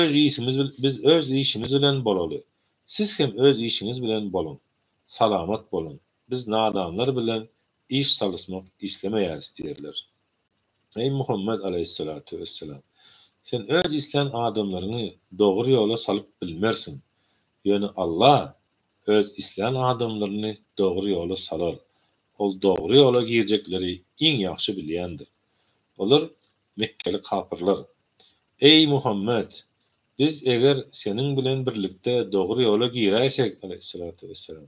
öz işimiz bilen bolaly. Siz hem öz işiniz bilen bolun. Salamat bolun. Biz nadanlar bilen iş salysmak islemeýäris diýerler. Ey Muhammed Aleyhissalatu vesselam, sen öz islen adamlaryny dogry ýola salyp bilmersin. Ýöne Allah öz islen adamlaryny dogry ýola salar. Ol dogry ýola girjekleri iň ýaxşy bilýändir. Olar Mekkeli kapyrlar. Ey Muhammed, biz eger senin bilen birlikde dogry ýola giräsek Aleyhissalatu vesselam,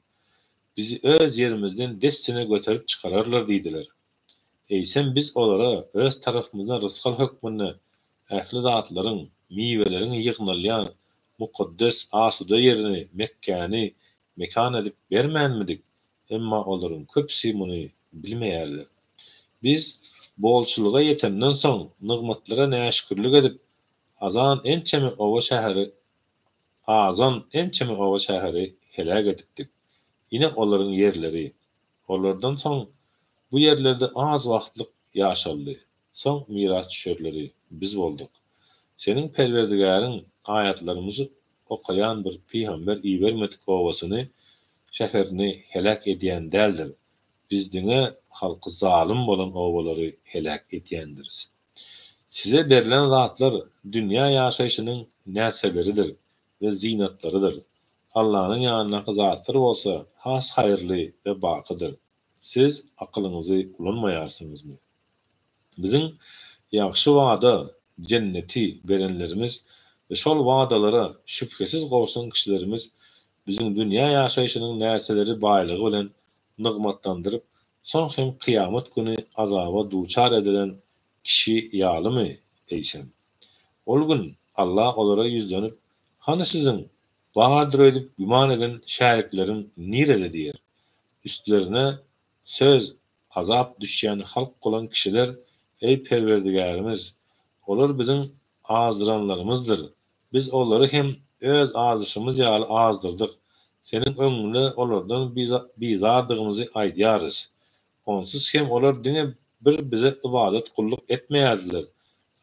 bizi öz yerimizden dessine göterip çıkararlar diýdiler. Eýsem biz olara öz tarafymyzdan rızkal hökmünde ähli zatlaryň, miweleriň ýygnalýan mukaddes asuda ýerini, Mekkäni mekan edip bermänmidik? Emma olaryň köpsi muny bilmeýärler. Biz bolçuluğa ýetenden soň nygmatlara näşükürlik edip azan ençemi owa şäheri helak etdik. Ine olaryň yerleri, olardan soň bu yerlerde az wagtlyk ýaşaldy. Soň miras düşerleri biz bolduk. Senin Perwerdigaryň ayatlarymyzy okayan bir peýgamber iýermedik owasyny, şäherini helak edýän däldir. Bizdiňe halky zalim bolan owalary helak edýändirs. Size berilen zatlar dünýä ýaşaýyşynyň näseleridir we zinatlarydyr. Allah'ın ýanyna zatlar bolsa has haýyrly we bakydyr. Siz akylyňyzy kullanmaýarsyňyzmy? Biziň ýagşy wada, cenneti berenlerimiz we şol wadalara şüphesiz gowşan kişilerimiz biziň dünýä ýaşaýyşynyň näseleri baýlygy bilen nygmatlandyryp, soň hem kıyamet güni azaba duçar edilen kişi ýalymy eýsem. Ol gün Allah olara ýüzlenip, "Hany siziň bardyr edip güman eden şäheriklerim nirede?" diýer. Üstlerine söz azap düşýän halk bolan kişiler, "Ey Perwerdigarymyz, olar biziň azdıranlarymyzdyr. Biz olary hem öz azyşymyz ýaly azdyrdyk. Senin öňünde olardan bizardygymyzy aýdýarys. Onsuz hem olar diňe bir bize ibadet kulluk etmeýärdiler.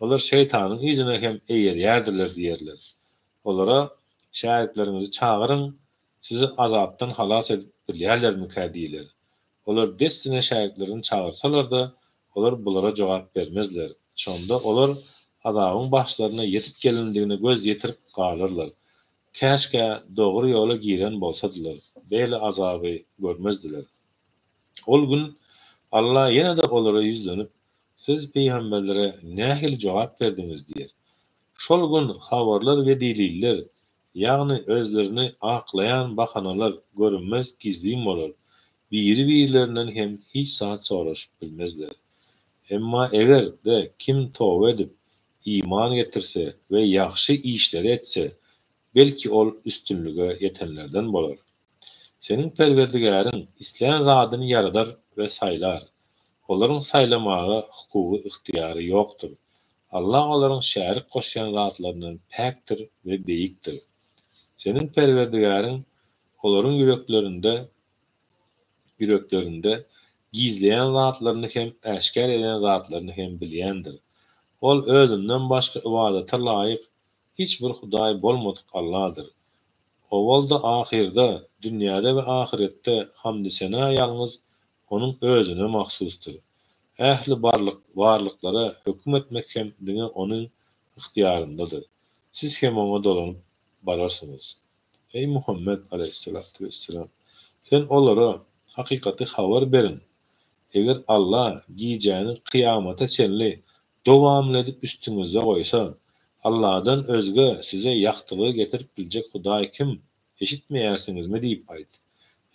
Olar şeytanyň izine hem eýerýärdiler" diýerler. Olara şäheriklerinizi çağırın, sizi azapdan halas edip bilýärlermi diýerler. Olar dessine şäheriklerini çağırsalar da olar bulara jogap bermezler. Şonda olar adabyň başlaryna ýetip gelindigine göz ýetirip galyrlar. Käşke dogry ýola giren bolsadylar, beýle azaby görmezdiler. Ol gün Allah ýene de olara ýüzlenip, "Siz peýgamberlere nähili jogap berdiňiz?" diýer. Şol gün habarlar we dililler, ýagny özlerini aklayan bahanalar görünmez gizliň bolar. Biri-birilerinden hem hiç saat soraşyp bilmezler. Emma eger de kim towba edip iman getirse we ýaxşy işleri etse, belki ol üstünlüge yetenlerden bolar. Senin Perwerdigaryň isleýän zadyny yaradar we saýlar. Olaryň saýlamagy hukugy ygtiýary ýokdur. Allah olaryň şärik goşýan zatlaryndan päkdir we beýikdir. Senin Perwerdigaryň olaryň yüreklerinde gizleyen zatlaryny hem äşkär eden zatlaryny hem bilýändir. Ol özünden başga ibadata laýyk hiç bir hudaý bolmadyk Allah'dır. Owal da ahirde, dünýäde we ahirette hamdy sena ýalňyz onuň özüne mahsusdur. Ähli barlyklara hökm etmek hem diňe onuň ygtiýaryndadyr. Siz hem oňa dolanyp bararsyňyz. Ey Muhammed Aleyhissalatu vesselam, sen olara hakykaty habar berin. Eger Allah giýjäni kıyamata çenli dowamly edip üstüňizde goýsa, Allah'dan özge size ýaktylygy getirip biljek Hudaý kim? Eşitmeýärsiňizmi diýip aýdy.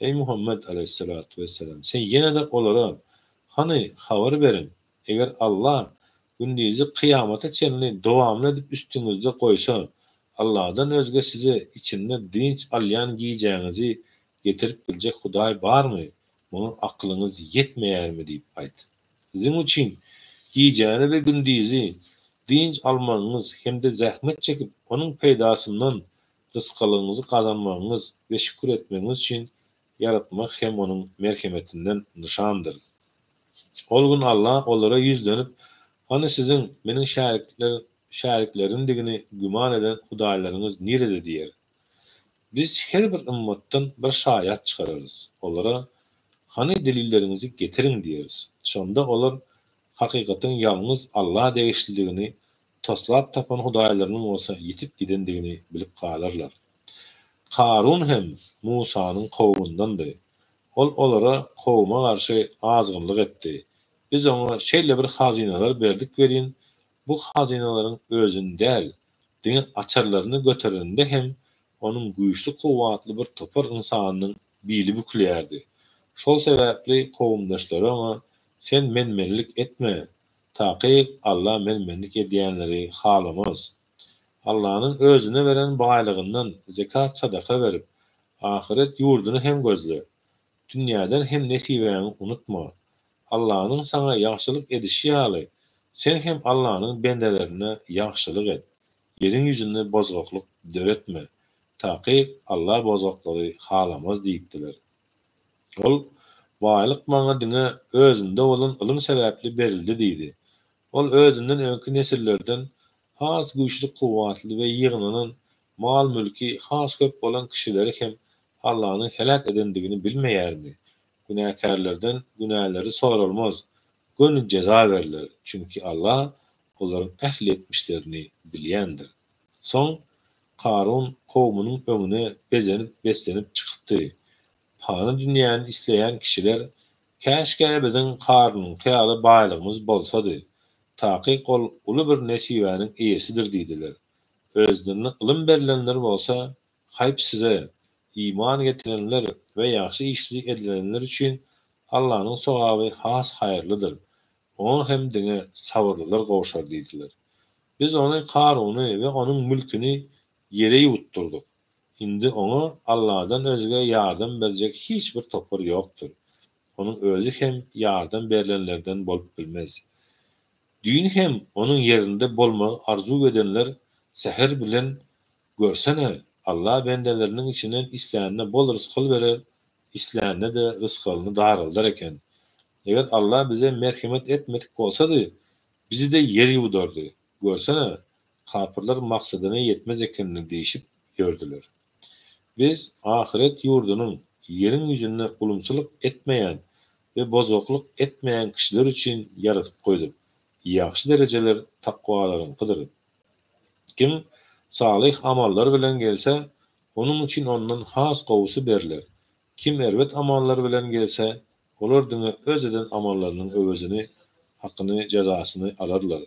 Ey Muhammed aleyhissalatu vesselam, sen ýene de olara hani habar berin. Eger Allah gündüzi kıyamata çenli dowamly edip üstüňizde goýsa, Allah'dan özge size içinde dinç alyan giýjeğinizi getirip biljek Hudaý barmy? Muňa aklyňyz ýetmeýärmi diýip aýdy. Sizin üçin giýjäni we gündüzi dinç almaňyz hemde zähmet çekip onuň peýdasyndan rızkalygyňyzy kazanmagyňyz we şükür etmeňiz üçin yaratmak hem onuň merhemetinden nişandyr. Ol gün Allah olara yüzlenip, hani sizin meniň şäriklerim digini güman eden hudaýlaryňyz nerede diýer. Biz her bir ümmetden bir şaýat çykararys. Olara hani delillerinizi getirin diýeriz. Şonda olar hakikatin yalnız Allah degişligini toslap tapan hudaýlarynyň bolsa ýitip gidendigini bilip galarlar. Karun hem Musanyň kowmundandy. Ol olara kowma garşy azgynlyk etdi. Biz ona şeýle bir hazinalar berdik berýin. Bu hazinalaryň özüni däl, diňe açarlaryny göterende hem onuň güýçli kowwatly bir topar insanynyň bili bükülýärdi. Şol sebäpli kowumdaşlary ona sen menmenlik etme. Taky Allah menmenlik edýänleri halamaz. Allah'ın özüne veren baýlygyndan zekat sadaka verip, ahiret ýurduny hem gözle. Dünýäden hem nesibäňi unutma. Allah'ın sana ýagşylyk edişi ýaly. Sen hem Allah'ın bendelerine ýagşylyk et. Ýeriň ýüzünde bozgoklyk döretme. Taky Allah bozgoklary halamaz diýipdiler. Ol baýlyk maňa diňe özünde bolan ilm sebäpli berildi diýdi. Ol özünden öňki nesillerden has güýçli kowwatly we ýygynanan mal mülki has köp bolan kişileri hem Allah'ın helak edendigini bilmeýärmi? Günäkärlerden günäleri sorulmaz. Gönül ceza verirler. Çünkü Allah olaryň ähli etmişlerini bilýändir. Soň Karun kowmunyň öňüne bezenip beslenip çykypdy. Pany dünýäni isleýän kişiler käşke biziň Karun'un kıyaly baýlygymyz bolsady. Taky ol uly bir nesibäniň eýesidir diýdiler. Özlerine ilm berilenler bolsa, haýp size iman getirenler we ýaxşy işli edilenler üçin Allah'ın sowaby has haýyrlydyr. Onu hem diňe sabırlylar gowşar diýdiler. Biz ony Karuny we onuň mülkini ýere ýuwutdurdyk. Indi ona Allah'dan özge ýardam berjek hiç bir topar ýokdur. Onuň özü hem ýardam berilenlerden bolup bilmez. Düýün hem onuň ýerinde bolmagy arzu edenler seher bilen görsene Allah bendeleriniň içinden isläne bol rızkyl berer, isläne de rızkyny daraldar eken. Eger Allah bize merhamet etmedik bolsady, bizi de ýer ýuwdardy. Görsene, kapırlar maksadyna ýetmez ekenini diýişip gördüler. Biz ahiret ýurdunyň ýeriň ýüzünde ulumçylyk etmeýän we bozgoklyk etmeýän kişiler üçin ýaratyp goýdyk. Ýaxşy dereceler takwalaryňkydyr. Kim salih amallar bilen gelse, onuň üçin ondan has gowsy beriler. Kim erwet amallar bilen gelse, olar diňe öz eden amallarynyň öwezini, hakyny, jazasyny alarlar.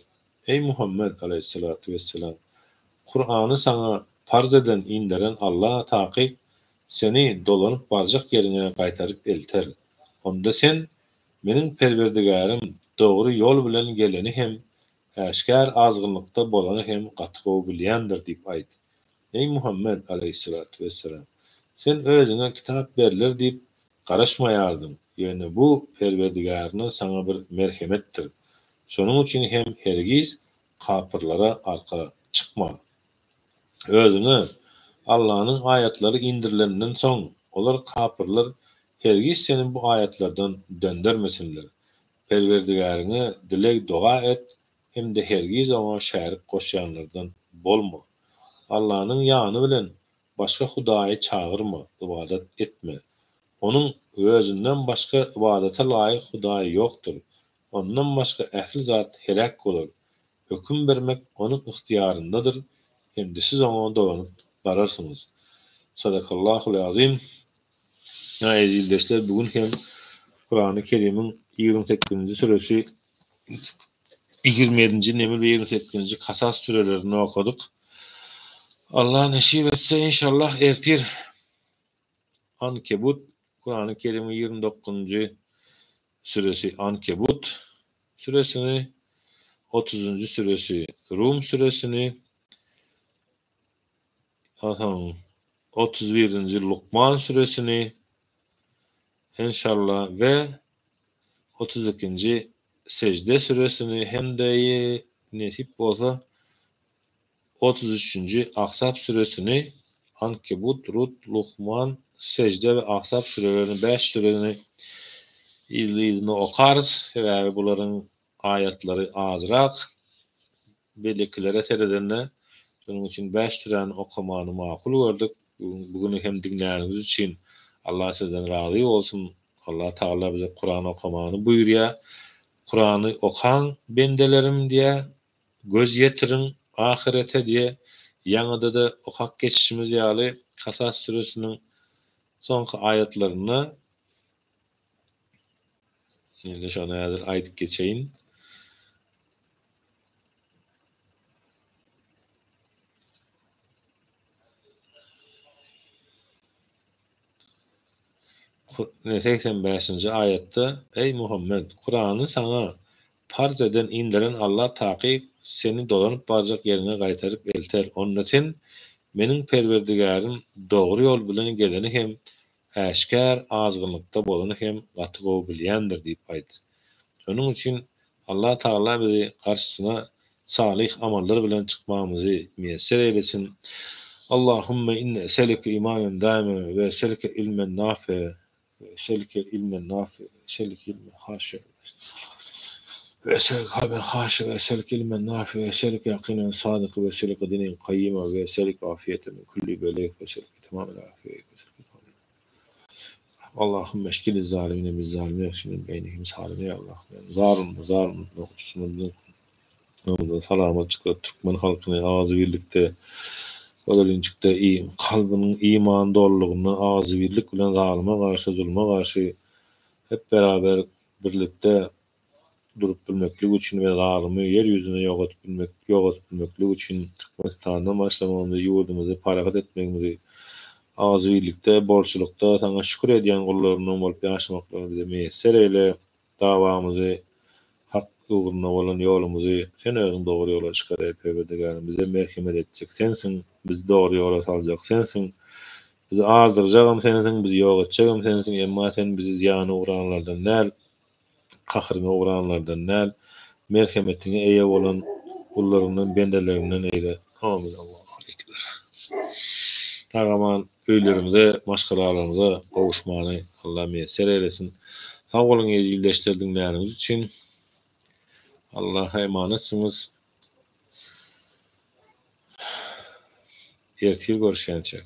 Ey Muhammed aleyhissalatu vesselam, Kur'any sana farz eden inderen Allah taky seni dolanyp barjak ýerine gaýtaryp elter. Onda sen meniň Perwerdigarym dogry ýol bilen geleni hem äşkär azgynlykda bolany hem gatgo bilýändir diýip aýdy. Ey Muhammed aleyhissalatu vesselam, sen özüňe kitap beriler diýip garaşmaýardyň. Ýöne bu Perwerdigaryň sana bir merhemetdir. Şonuň üçin hem hergiz kapyrlara arka çykma. Özüňe Allah'ın aýatlary indirilenden soň olar kapyrlar hergiz seni bu aýatlardan döndürmesinler. Perwerdigaryňa dilek doga et, hem de hergiz ona şärik goşýanlardan bolma. Allah'ın ýany bilen başga hudaýy çağırma, ibadat etme. Onuň özünden başga ibadata laýyk hudaýy ýokdur. Ondan başga ähli zat helak bolar. Höküm bermek onuň ihtiýaryndadyr. Hem de siz ona dolanyp bararsyňyz. Sadakallahul azim. Aziz dostlar, bugün hem Kur'an-ı Kerim'in 28. suresi 27. Neml ve 28. Kasas sürelerini okuduk. Allah nasip etse inşallah ertir. Ankebut, Kur'an-ı Kerim'in 29. süresi Ankebut süresini, 30. süresi Rum süresini, 31. Lukman süresini inşallah ve 32. Secde süresini hem de nasip olsa 33. Ahzab süresini, Ankebut, Rut, Lukman, Secde ve Ahzab sürelerini 5 sürelerini izleyini okarız ve bunların ayetleri azrak belirtilere seredenle bunun için 5 süren okumanı makul gördük. Bugün hem dinleyenimiz için Allah sizden razı olsun. Allah Teala bize Kur'an okumanı buyuruyor. Kur'an'ı okan bendelerim diye göz yetirin ahirete diye yanıda da okak geçişimiz ýaly Kasas suresinin sonki ayetlerini şimdi şuna ýadır aýdyp geçeýin. Ne 85. ayette ey Muhammed Kur'an'ı sana farz eden indiren Allah taqiq seni dolanyp barjak yerine gaýtaryp elter. Onun için meniň perwerdigarim dogry ýol bilen geleni hem äşkär azgynlykda bolany hem gaty gowy bilýändir diýip aýdy. Şonuň üçin Allah Taala bizi garşysyna salih amallar bilen çykmamyzy müýesser eylesin. Allahumme inne eselike imanen daime ve eselike ilmen nafi ve eselike ilmen nafi ve eselike ilmen haşir ve eselike kalben haşir ve eselike ilmen nafi ve eselike yakinen sadık ve eselike dinin kayyima ve eselike afiyete min kulli belek ve eselike tamamen afiyet. Allahümme eşkili zalimine biz zalime ekşinin beynihim salime ya Allah. Zarun nokuşsunun salamat çıkar Türkmen halkını ağzı birlikte olalinçikte kalbinin iman dolluğunu ağzı birlik bilen zalime karşı zulma karşı hep beraber birlikte durup bilmeklik için ve zalimi yeryüzüne yok etmeklik için Türkmenistan'dan başlamamızı, yurdumuzu parahat etmemizi ağzı birlikte borçlukta sana şükür ediyen kullarının bolup yaşamaklarını bize müyesser eyle. Davamızı hak uğruna olan yolumuzu sen özün doğru yola çıkar eylepeverdigarim bize merhamet edecek sensin, bizi doğru yola salacak sensin, bizi azdıracağım sensin, bizi yok edeceğim sensin, emma sen bizi ziyana uğranlardan näl, kahrına uğranlardan näl, merhametine eýe bolan kullarının bendelerinden eyle. Amin. Allahu ekber. Tagaman öýlerimize, maşgalalarymyza gowuşmany Allah müyesser eylesin. Sag bolun ýyldaşlardyňlarynız üçin. Allah'a emanetsiniz. Ertir görüşýänçe.